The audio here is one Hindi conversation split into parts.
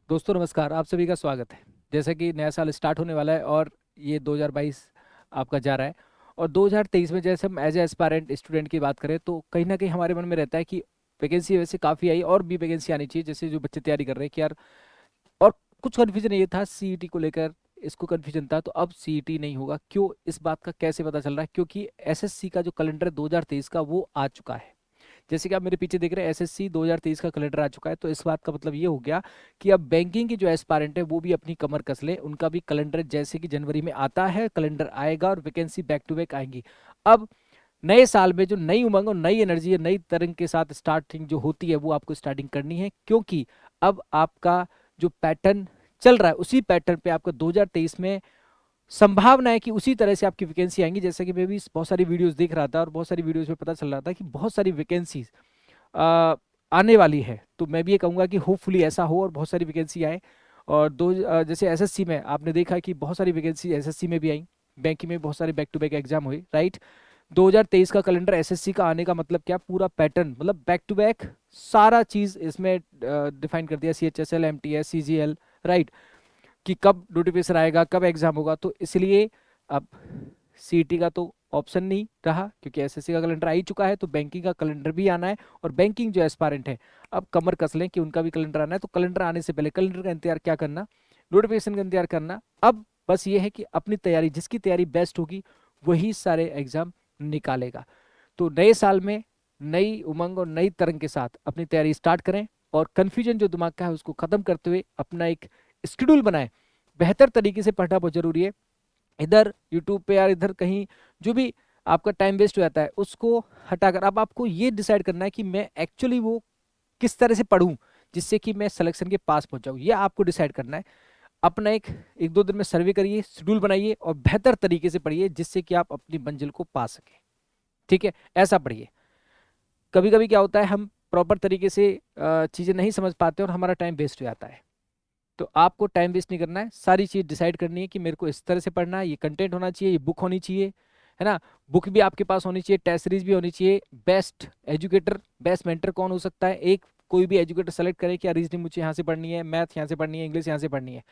दोस्तों नमस्कार, आप सभी का स्वागत है। जैसे कि नया साल स्टार्ट होने वाला है और ये 2022 आपका जा रहा है। और 2023 में जैसे हम एज ए एस्पायरेंट स्टूडेंट की बात करें तो कहीं ना कहीं हमारे मन में रहता है कि वैकेंसी वैसे काफ़ी आई और भी वैकेंसी आनी चाहिए, जैसे जो बच्चे तैयारी कर रहे हैं कि यार। और कुछ कन्फ्यूजन ये था सीईटी को लेकर, इसको कन्फ्यूजन था, तो अब सीईटी नहीं होगा क्यों, इस बात का कैसे पता चल रहा है? क्योंकि एसएससी का जो कैलेंडर है 2023 का वो आ चुका है। जैसे कि आप मेरे पीछे देख रहे हैं एसएससी 2023 का कैलेंडर आ चुका है, तो इस बात का मतलब ये हो गया कि अब बैंकिंग की जो एस्पायरेंट है वो भी अपनी कमर कस ले, उनका भी कैलेंडर जैसे कि जनवरी में आता है कैलेंडर आएगा और वैकेंसी बैक टू बैक आएंगी। अब नए साल में जो नई उमंग और नई एनर्जी है, नई तरंग के साथ स्टार्टिंग जो होती है वो आपको स्टार्टिंग करनी है, क्योंकि अब आपका जो पैटर्न चल रहा है उसी पैटर्न पे आपका 2023 में संभावना है कि उसी तरह से आपकी वैकेंसी आएंगी। जैसे कि मैं भी बहुत सारी वीडियोस देख रहा था और बहुत सारी वीडियोस में पता चल रहा था कि बहुत सारी वैकेंसीज आने वाली है, तो मैं भी ये कहूंगा कि होपफुली ऐसा हो और बहुत सारी वैकेंसी आए। और जैसे एसएससी में आपने देखा कि बहुत सारी वैकेंसी एसएससी में भी आई, बैंकिंग में बहुत सारे बैक टू बैक एग्जाम हुए, राइट। 2023 का कैलेंडर एसएससी का आने का मतलब क्या, पूरा पैटर्न मतलब बैक टू बैक सारा चीज इसमें डिफाइन कर दिया, सीएचएसएल, एमटीएस, सीजीएल, राइट, कि कब नोटिफिकेशन आएगा, कब एग्जाम होगा। तो इसलिए अब सीईटी का तो ऑप्शन नहीं रहा, क्योंकि एसएससी का कैलेंडर आ ही चुका है, तो बैंकिंग का कैलेंडर भी आना है। और बैंकिंग जो एस्पायरेंट है अब कमर कस लें कि उनका भी कैलेंडर आना है, तो कैलेंडर आने से पहले कैलेंडर का इंतजार क्या करना, नोटिफिकेशन का इंतजार करना। अब बस ये है कि अपनी तैयारी, जिसकी तैयारी बेस्ट होगी वही सारे एग्जाम निकालेगा। तो नए साल में नई उमंग और नई तरंग के साथ अपनी तैयारी स्टार्ट करें, और कन्फ्यूजन जो दिमाग का है उसको खत्म करते हुए अपना एक शेड्यूल बनाएं। बेहतर तरीके से पढ़ना बहुत जरूरी है। इधर यूट्यूब पे या इधर कहीं जो भी आपका टाइम वेस्ट हो जाता है उसको हटाकर अब आपको ये डिसाइड करना है कि मैं एक्चुअली वो किस तरह से पढूं जिससे कि मैं सिलेक्शन के पास पहुंच जाऊं, ये आपको डिसाइड करना है। अपना एक एक दो दिन में सर्वे करिए, शेड्यूल बनाइए और बेहतर तरीके से पढ़िए जिससे कि आप अपनी मंजिल को पा सकें। ठीक है, ऐसा पढ़िए। कभी कभी क्या होता है, हम प्रॉपर तरीके से चीजें नहीं समझ पाते और हमारा टाइम वेस्ट हो जाता है। तो आपको टाइम वेस्ट नहीं करना है, सारी चीज डिसाइड करनी है कि मेरे को इस तरह से पढ़ना है, ये कंटेंट होना चाहिए, ये बुक होनी चाहिए, है ना। बुक भी आपके पास होनी चाहिए, टेस्ट सीरीज भी होनी चाहिए। बेस्ट एजुकेटर, बेस्ट मेंटर कौन हो सकता है, एक कोई भी एजुकेटर सेलेक्ट करे कि रीजनिंग मुझे यहाँ से पढ़नी है, मैथ यहाँ से पढ़नी है, इंग्लिश यहाँ से पढ़नी है,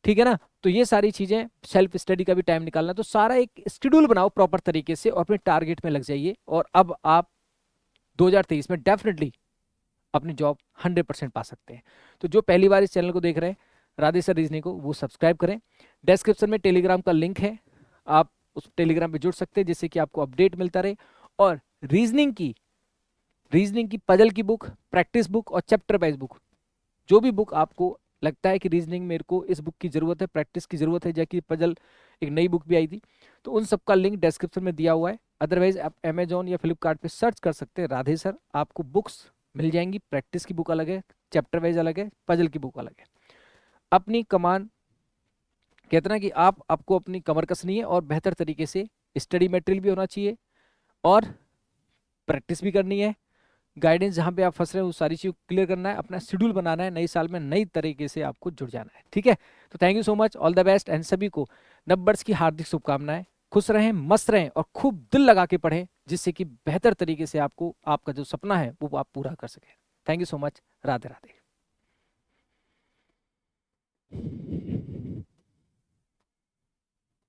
ठीक है ना। तो ये सारी चीजें, सेल्फ स्टडी का भी टाइम निकालना, तो सारा एक शेड्यूल बनाओ प्रॉपर तरीके से और अपने टारगेट में लग जाइए। और अब आप 2023 में डेफिनेटली अपनी जॉब 100% पा सकते हैं। तो जो पहली बार इस चैनल को देख रहे हैं, राधे सर रीजनिंग को, वो सब्सक्राइब करें। डिस्क्रिप्शन में टेलीग्राम का लिंक है, आप उस टेलीग्राम पे जुड़ सकते हैं जिससे कि आपको अपडेट मिलता रहे। और रीजनिंग की रीजनिंग की पजल की बुक, प्रैक्टिस बुक और चैप्टर वाइज बुक, जो भी बुक आपको लगता है कि रीजनिंग मेरे को इस बुक की जरूरत है, प्रैक्टिस की जरूरत है, जैसे पजल एक नई बुक भी आई थी, तो उन सबका लिंक डिस्क्रिप्शन में दिया हुआ है। अदरवाइज आप अमेजोन या फ्लिपकार्ट पे सर्च कर सकते हैं राधे सर, आपको बुक्स मिल जाएंगी। प्रैक्टिस की बुक अलग है, चैप्टर वाइज अलग है, पजल की बुक अलग है। अपनी कमान, कहते ना कि आपको अपनी कमर कसनी है और बेहतर तरीके से स्टडी मटेरियल भी होना चाहिए और प्रैक्टिस भी करनी है। गाइडेंस जहां पे आप फंस रहे हैं वो सारी चीज क्लियर करना है, अपना शेड्यूल बनाना है, नई साल में नई तरीके से आपको जुड़ जाना है, ठीक है। तो thank you so much, all the best, and सभी को नववर्ष की हार्दिक शुभकामनाएं। खुश रहें, मस्त रहें और खूब दिल लगा के पढ़ें जिससे कि बेहतर तरीके से आपको आपका जो सपना है वो आप पूरा कर सकें। Thank you so much, Radhe Radhe.